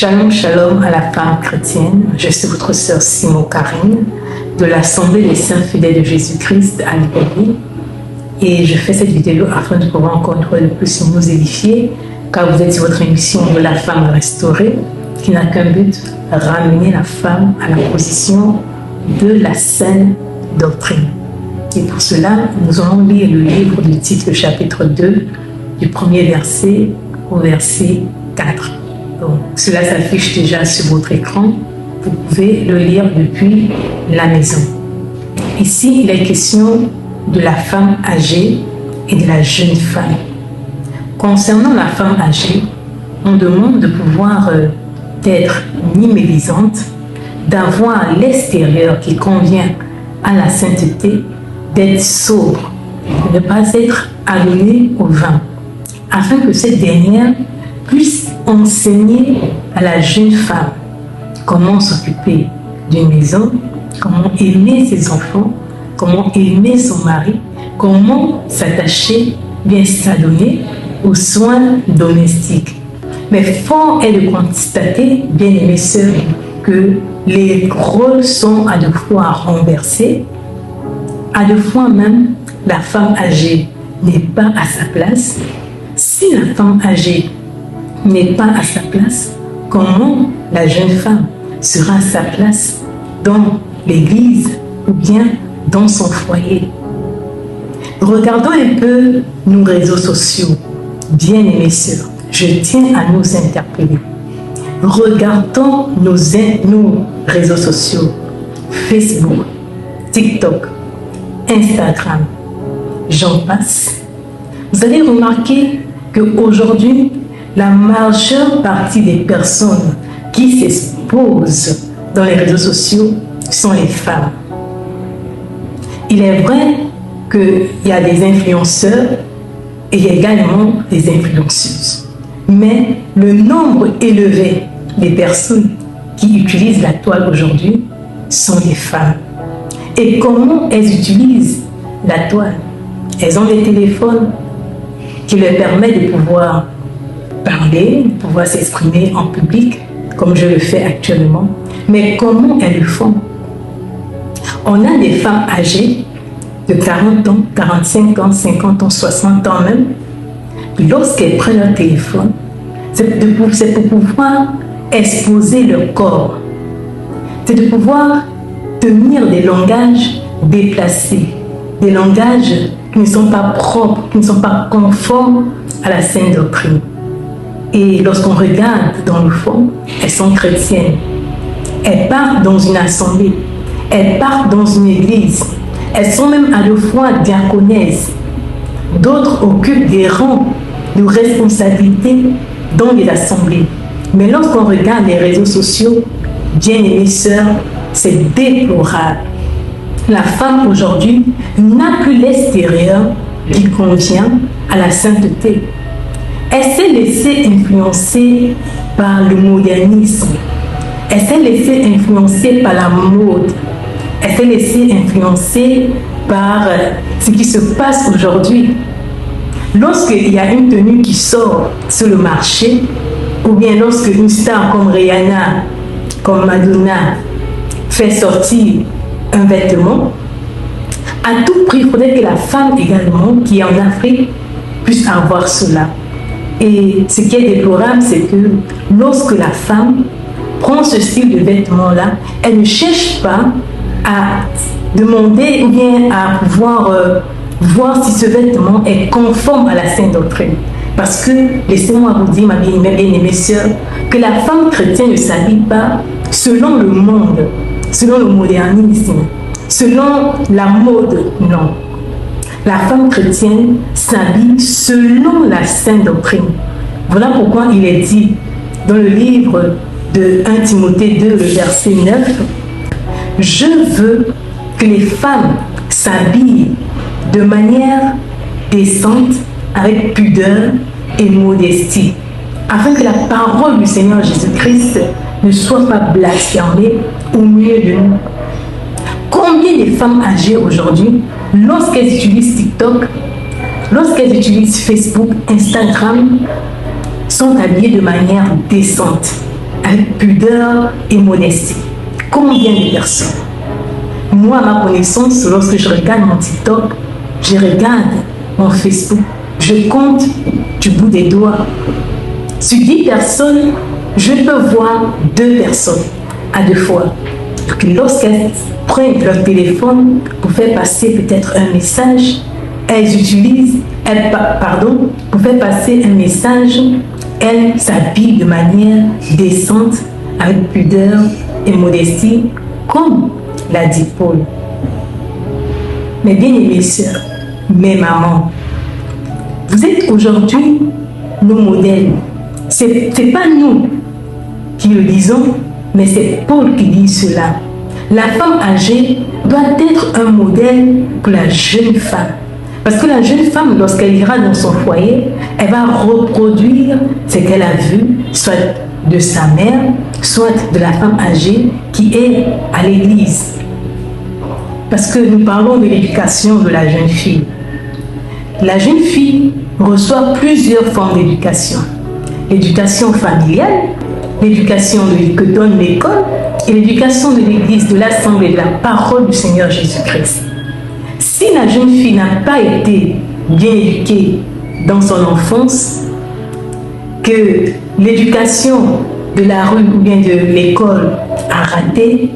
Shalom, shalom à la femme chrétienne. Je suis votre sœur Simon Karine de l'Assemblée des Saints Fidèles de Jésus-Christ à Libreville. Et je fais cette vidéo afin de pouvoir encore une fois de plus nous édifier, car vous êtes sur votre émission de la femme restaurée, qui n'a qu'un but, ramener la femme à la position de la saine doctrine. Et pour cela, nous allons lire le livre du titre, chapitre 2, du premier verset au verset 4. Donc, cela s'affiche déjà sur votre écran. Vous pouvez le lire depuis la maison. Ici, il est question de la femme âgée et de la jeune femme. Concernant la femme âgée, on demande de pouvoir être ni médisante, d'avoir l'extérieur qui convient à la sainteté, d'être sobre, de ne pas être allumée au vin, afin que cette dernière puisse enseigner à la jeune femme comment s'occuper d'une maison, comment aimer ses enfants, comment aimer son mari, comment s'attacher, bien s'adonner aux soins domestiques. Mais fort est de constater, bien aimées sœurs, que les rôles sont à deux fois renversés. À deux fois même, la femme âgée n'est pas à sa place. Si la femme âgée n'est pas à sa place, comment la jeune femme sera à sa place dans l'église ou bien dans son foyer? Regardons un peu nos réseaux sociaux, bien aimés sœurs. Je tiens à nous interpeller. Regardons nos réseaux sociaux, Facebook, TikTok, Instagram, j'en passe. Vous allez remarquer qu'aujourd'hui, la majeure partie des personnes qui s'exposent dans les réseaux sociaux sont les femmes. Il est vrai qu'il y a des influenceurs et il y a également des influenceuses. Mais le nombre élevé des personnes qui utilisent la toile aujourd'hui sont des femmes. Et comment elles utilisent la toile? Elles ont des téléphones qui leur permettent de pouvoir parler, de pouvoir s'exprimer en public, comme je le fais actuellement. Mais comment elles le font? On a des femmes âgées de 40 ans, 45 ans, 50 ans, 60 ans même. Lorsqu'elles prennent leur téléphone, c'est pour pouvoir exposer leur corps. C'est de pouvoir tenir des langages déplacés, des langages qui ne sont pas propres, qui ne sont pas conformes à la saine doctrine. Et lorsqu'on regarde dans le fond, elles sont chrétiennes. Elles partent dans une assemblée, elles partent dans une église, elles sont même à deux fois diaconesses. D'autres occupent des rangs de responsabilité dans les assemblées. Mais lorsqu'on regarde les réseaux sociaux, bien aimées sœurs, c'est déplorable. La femme aujourd'hui n'a plus l'extérieur qui convient à la sainteté. Elle s'est laissée influencer par le modernisme. Elle s'est laissée influencer par la mode. Elle s'est laissée influencer par ce qui se passe aujourd'hui. Lorsqu'il y a une tenue qui sort sur le marché, ou bien lorsque une star comme Rihanna, comme Madonna, fait sortir un vêtement, à tout prix, il faudrait que la femme également, qui est en Afrique, puisse avoir cela. Et ce qui est déplorable, c'est que lorsque la femme prend ce style de vêtement-là, elle ne cherche pas à demander ou bien à pouvoir voir si ce vêtement est conforme à la saine doctrine. Parce que, laissez-moi vous dire, ma bien-aimée sœur, que la femme chrétienne ne s'habille pas selon le monde, selon le modernisme, selon la mode, non. La femme chrétienne s'habille selon la saine doctrine. Voilà pourquoi il est dit dans le livre de 1 Timothée 2, le verset 9, « Je veux que les femmes s'habillent de manière décente, avec pudeur et modestie, afin que la parole du Seigneur Jésus-Christ ne soit pas blasphémée au milieu de nous. » Combien de femmes âgées aujourd'hui, lorsqu'elles utilisent TikTok, lorsqu'elles utilisent Facebook, Instagram, sont habillées de manière décente. avec pudeur et modestie. Combien de personnes? Moi, à ma connaissance, lorsque je regarde mon TikTok, je regarde mon Facebook, je compte du bout des doigts. Sur 10 personnes, je peux voir 2 personnes à 2 fois. Donc, lorsqu'elles prennent leur téléphone pour faire passer peut-être un message, pour faire passer un message, elles s'habillent de manière décente, avec pudeur et modestie, comme l'a dit Paul. Mes bien-aimées sœurs, mes mamans, vous êtes aujourd'hui nos modèles. Ce n'est pas nous qui le disons, mais c'est Paul qui dit cela. La femme âgée doit être un modèle pour la jeune femme. Parce que la jeune femme, lorsqu'elle ira dans son foyer, elle va reproduire ce qu'elle a vu, soit de sa mère, soit de la femme âgée qui est à l'église. Parce que nous parlons de l'éducation de la jeune fille. La jeune fille reçoit plusieurs formes d'éducation. L'éducation familiale, l'éducation que donne l'école et l'éducation de l'église, de l'assemblée, de la parole du Seigneur Jésus-Christ. Si la jeune fille n'a pas été bien éduquée dans son enfance, que l'éducation de la rue ou bien de l'école a raté,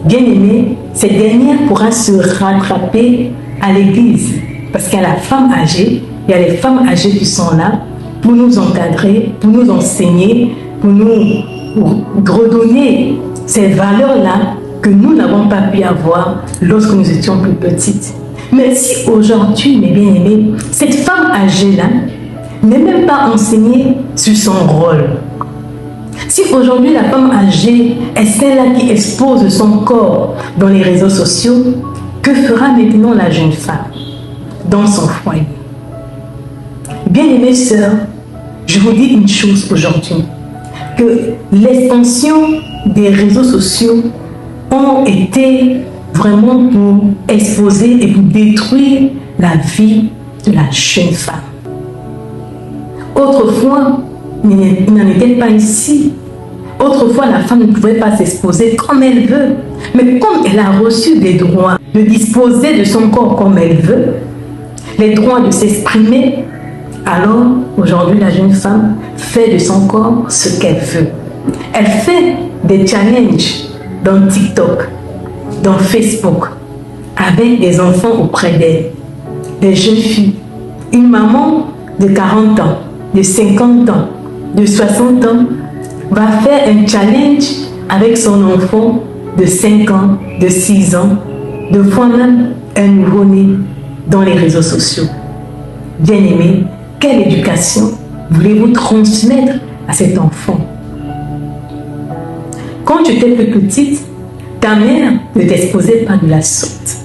bien aimé, cette dernière pourra se rattraper à l'église. Parce qu'il y a la femme âgée, il y a les femmes âgées qui sont là pour nous encadrer, pour nous enseigner, pour nous redonner ces valeurs-là que nous n'avons pas pu avoir lorsque nous étions plus petites. Mais si aujourd'hui, mes bien-aimés, cette femme âgée-là n'est même pas enseignée sur son rôle. Si aujourd'hui la femme âgée est celle-là qui expose son corps dans les réseaux sociaux, que fera maintenant la jeune femme dans son foyer? Bien-aimées sœurs, je vous dis une chose aujourd'hui, que l'expansion des réseaux sociaux ont été vraiment pour exposer et pour détruire la vie de la jeune femme. Autrefois, il n'en était pas ici. Autrefois, la femme ne pouvait pas s'exposer comme elle veut. Mais comme elle a reçu des droits de disposer de son corps comme elle veut, les droits de s'exprimer, alors aujourd'hui, la jeune femme fait de son corps ce qu'elle veut. Elle fait des challenges dans TikTok, dans Facebook, avec des enfants auprès d'elle, des jeunes filles. Une maman de 40 ans, de 50 ans, de 60 ans, va faire un challenge avec son enfant de 5 ans, de 6 ans, de fois même un nouveau-né dans les réseaux sociaux. Bien-aimés, quelle éducation voulez-vous transmettre à cet enfant? Quand tu étais plus petite, ta mère ne t'exposait pas de la sorte.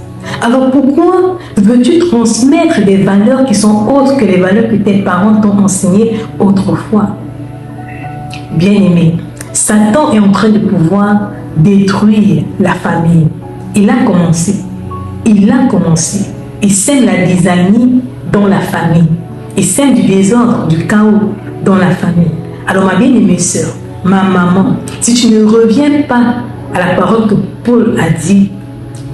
Alors pourquoi veux-tu transmettre des valeurs qui sont autres que les valeurs que tes parents t'ont enseignées autrefois? Bien-aimé, Satan est en train de pouvoir détruire la famille. Il a commencé. Il sème la dysharmonie dans la famille. Il sème du désordre, du chaos dans la famille. Alors ma bien-aimée sœur, ma maman, si tu ne reviens pas à la parole que Paul a dit,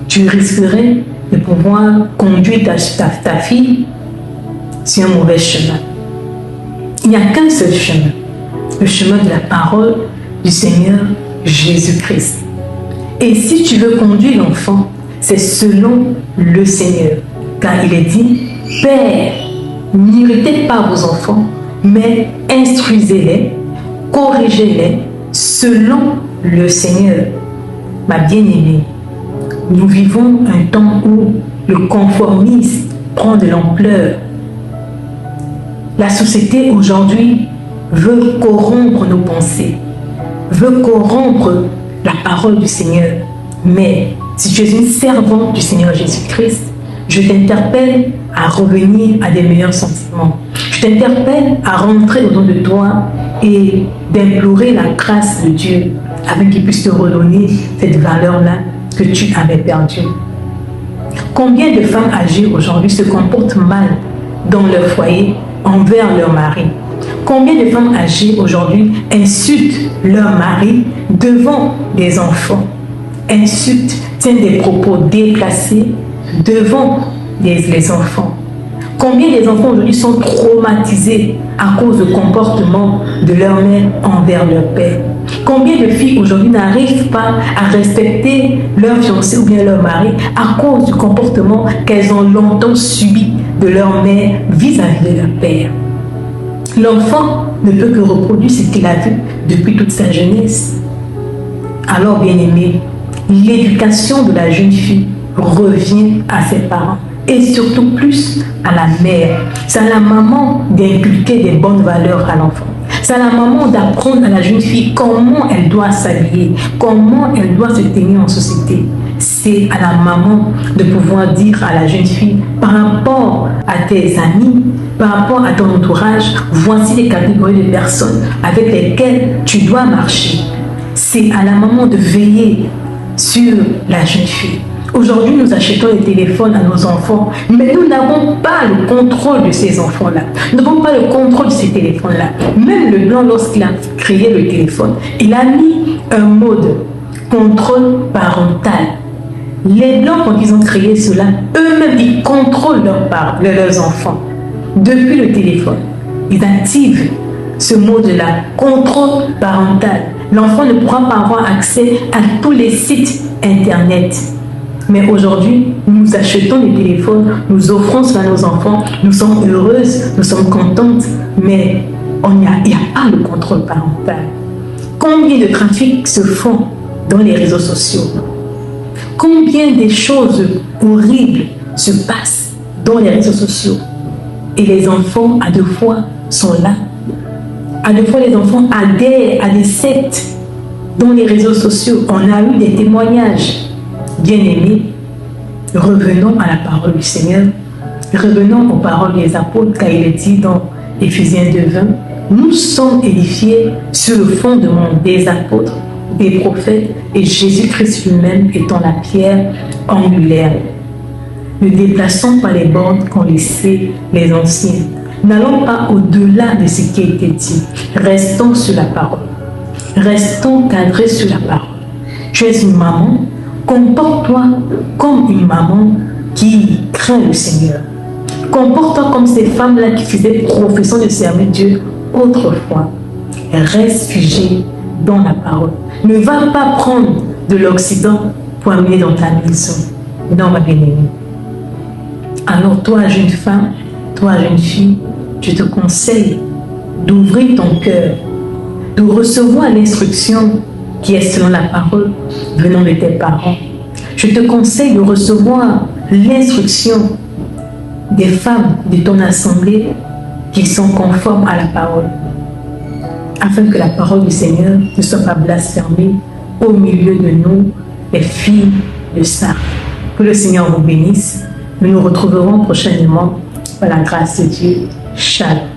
tu risquerais de pouvoir conduire ta fille sur un mauvais chemin. Il n'y a qu'un seul chemin, le chemin de la parole du Seigneur Jésus-Christ. Et si tu veux conduire l'enfant, c'est selon le Seigneur. Car il est dit, Père, n'irritez pas vos enfants, mais instruisez-les, corrigez-les selon le Seigneur. Ma bien-aimée, nous vivons un temps où le conformisme prend de l'ampleur. La société aujourd'hui veut corrompre nos pensées, veut corrompre la parole du Seigneur. Mais si tu es une servante du Seigneur Jésus-Christ, je t'interpelle à revenir à des meilleurs sentiments. Je t'interpelle à rentrer au nom de toi et d'implorer la grâce de Dieu afin qu'il puisse te redonner cette valeur-là que tu avais perdue. Combien de femmes âgées aujourd'hui se comportent mal dans leur foyer envers leur mari? Combien de femmes âgées aujourd'hui insultent leur mari devant des enfants, insultent, tiennent des propos déplacés devant les enfants. Combien des enfants aujourd'hui sont traumatisés à cause du comportement de leur mère envers leur père? Combien de filles aujourd'hui n'arrivent pas à respecter leur fiancé ou bien leur mari à cause du comportement qu'elles ont longtemps subi de leur mère vis-à-vis de leur père? L'enfant ne peut que reproduire ce qu'il a vu depuis toute sa jeunesse. Alors, bien-aimé, l'éducation de la jeune fille revient à ses parents et surtout plus à la mère. C'est à la maman d'inculquer des bonnes valeurs à l'enfant. C'est à la maman d'apprendre à la jeune fille comment elle doit s'habiller, comment elle doit se tenir en société. C'est à la maman de pouvoir dire à la jeune fille, par rapport à tes amis, par rapport à ton entourage, voici les catégories de personnes avec lesquelles tu dois marcher. C'est à la maman de veiller sur la jeune fille. Aujourd'hui, nous achetons des téléphones à nos enfants, mais nous n'avons pas le contrôle de ces enfants-là. Nous n'avons pas le contrôle de ces téléphones-là. Même le blanc, lorsqu'il a créé le téléphone, il a mis un mode contrôle parental. Les blancs, quand ils ont créé cela, eux-mêmes, ils contrôlent leurs enfants. Depuis le téléphone, ils activent ce mode-là, contrôle parental. L'enfant ne pourra pas avoir accès à tous les sites Internet. Mais aujourd'hui, nous achetons des téléphones, nous offrons cela à nos enfants, nous sommes heureuses, nous sommes contentes, mais il n'y a pas le contrôle parental. Combien de trafics se font dans les réseaux sociaux? Combien de choses horribles se passent dans les réseaux sociaux? Et les enfants, à deux fois, sont là. À deux fois, les enfants adhèrent à des sectes dans les réseaux sociaux. On a eu des témoignages. Bien-aimés, revenons à la parole du Seigneur, revenons aux paroles des apôtres, car il est dit dans Éphésiens 2:20, nous sommes édifiés sur le fondement des apôtres, des prophètes et Jésus-Christ lui-même étant la pierre angulaire. Ne déplaçons pas les bornes qu'ont laissées les anciens. N'allons pas au-delà de ce qui a été dit. Restons sur la parole. Restons cadrés sur la parole. Tu es une maman. Comporte-toi comme une maman qui craint le Seigneur. Comporte-toi comme ces femmes-là qui faisaient profession de servir Dieu autrefois. Reste figé dans la parole. Ne va pas prendre de l'Occident pour amener dans ta maison. Non, ma bien-aimée. Alors toi, jeune femme, toi, jeune fille, je te conseille d'ouvrir ton cœur, de recevoir l'instruction qui est selon la parole venant de tes parents. Je te conseille de recevoir l'instruction des femmes de ton assemblée qui sont conformes à la parole, afin que la parole du Seigneur ne soit pas blasphémée au milieu de nous, les filles de Sarre. Que le Seigneur vous bénisse. Nous nous retrouverons prochainement par la grâce de Dieu. Shalom.